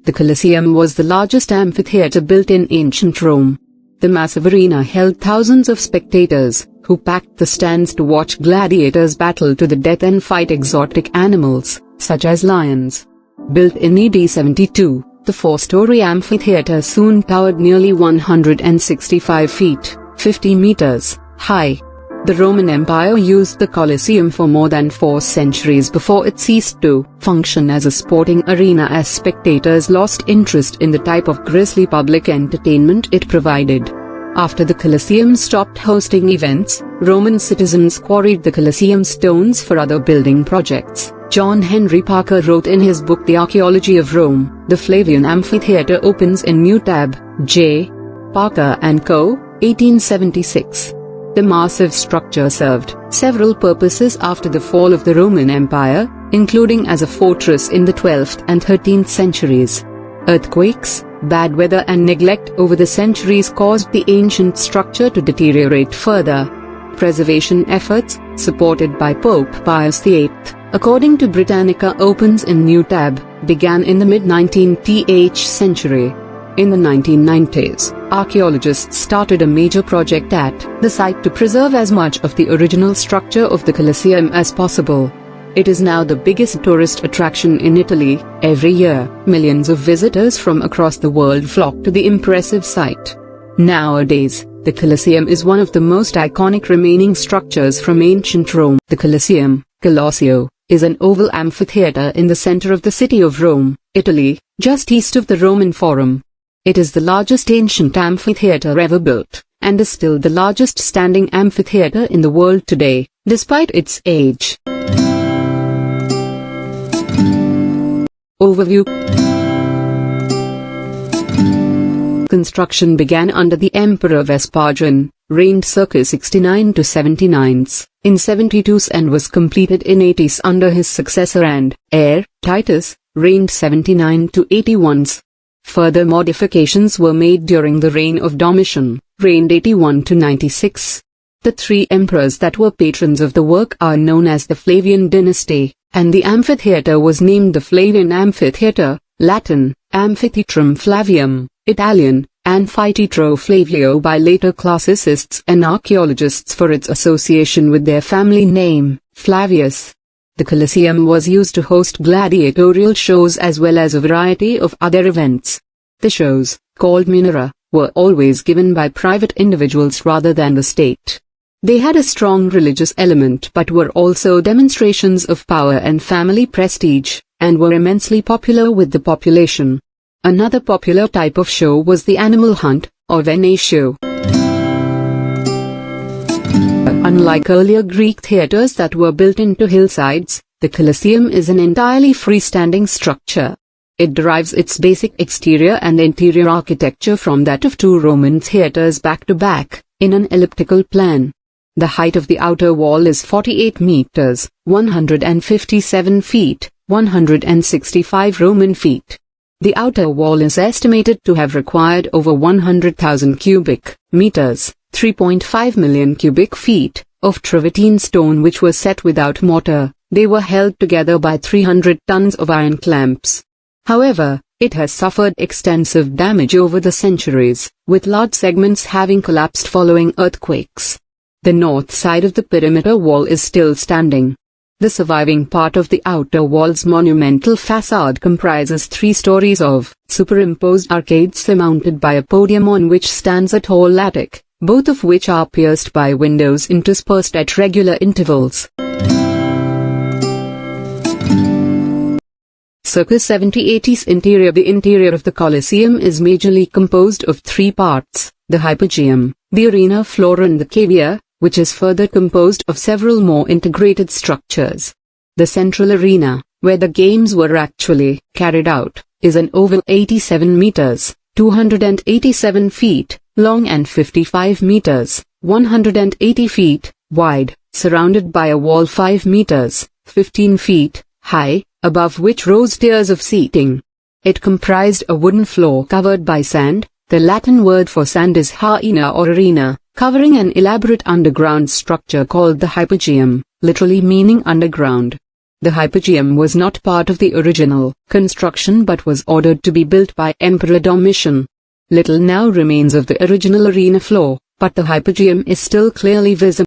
The Colosseum was the largest amphitheater built in ancient Rome. The massive arena held thousands of spectators, who packed the stands to watch gladiators battle to the death and fight exotic animals, such as lions. Built in AD 72, the four-story amphitheater soon towered nearly 165 feet, 50 meters, high. The Roman Empire used the Colosseum for more than 4 centuries before it ceased to function as a sporting arena as spectators lost interest in the type of grisly public entertainment it provided. After the Colosseum stopped hosting events, Roman citizens quarried the Colosseum stones for other building projects. John Henry Parker wrote in his book The Archaeology of Rome, "The Flavian Amphitheater opens in New Tab, J. Parker & Co., 1876. The massive structure served several purposes after the fall of the Roman Empire, including as a fortress in the 12th and 13th centuries. Earthquakes, bad weather and neglect over the centuries caused the ancient structure to deteriorate further. Preservation efforts, supported by Pope Pius VIII, according to Britannica, opens in New Tab, began in the mid-19th century. In the 1990s, archaeologists started a major project at the site to preserve as much of the original structure of the Colosseum as possible. It is now the biggest tourist attraction in Italy. Every year, millions of visitors from across the world flock to the impressive site. Nowadays, the Colosseum is one of the most iconic remaining structures from ancient Rome. The Colosseum, Colosseum, is an oval amphitheater in the center of the city of Rome, Italy, just east of the Roman Forum. It is the largest ancient amphitheater ever built, and is still the largest standing amphitheater in the world today, despite its age. Overview. Construction began under the Emperor Vespasian, reigned circa 69 to 79, in 72s and was completed in 80s under his successor and heir, Titus, reigned 79 to 81s. Further modifications were made during the reign of Domitian, reigned 81 to 96. The 3 emperors that were patrons of the work are known as the Flavian dynasty, and the amphitheater was named the Flavian Amphitheater, Latin, Amphitheatrum Flavium, Italian, Anfiteatro Flavio by later classicists and archaeologists for its association with their family name, Flavius. The Colosseum was used to host gladiatorial shows as well as a variety of other events. The shows, called Minera, were always given by private individuals rather than the state. They had a strong religious element but were also demonstrations of power and family prestige, and were immensely popular with the population. Another popular type of show was the animal hunt, or venatio. Unlike earlier Greek theaters that were built into hillsides, the Colosseum is an entirely freestanding structure. It derives its basic exterior and interior architecture from that of 2 Roman theaters back to back, in an elliptical plan. The height of the outer wall is 48 meters, 157 feet, 165 Roman feet. The outer wall is estimated to have required over 100,000 cubic meters, 3.5 million cubic feet, of travertine stone which were set without mortar. They were held together by 300 tons of iron clamps. However, it has suffered extensive damage over the centuries, with large segments having collapsed following earthquakes. The north side of the perimeter wall is still standing. The surviving part of the outer wall's monumental facade comprises 3 stories of superimposed arcades surmounted by a podium on which stands a tall attic, both of which are pierced by windows interspersed at regular intervals. Circa 70-80s interior. The interior of the Colosseum is majorly composed of 3 parts, the Hypogeum, the arena floor and the cavea, which is further composed of several more integrated structures. The central arena, where the games were actually carried out, is an oval 87 meters, 287 feet, long and 55 meters, 180 feet, wide, surrounded by a wall 5 meters, 15 feet, high, above which rose tiers of seating. It comprised a wooden floor covered by sand. The Latin word for sand is haena or arena, covering an elaborate underground structure called the Hypogeum, literally meaning underground. The Hypogeum was not part of the original construction but was ordered to be built by Emperor Domitian. Little now remains of the original arena floor, but the Hypogeum is still clearly visible.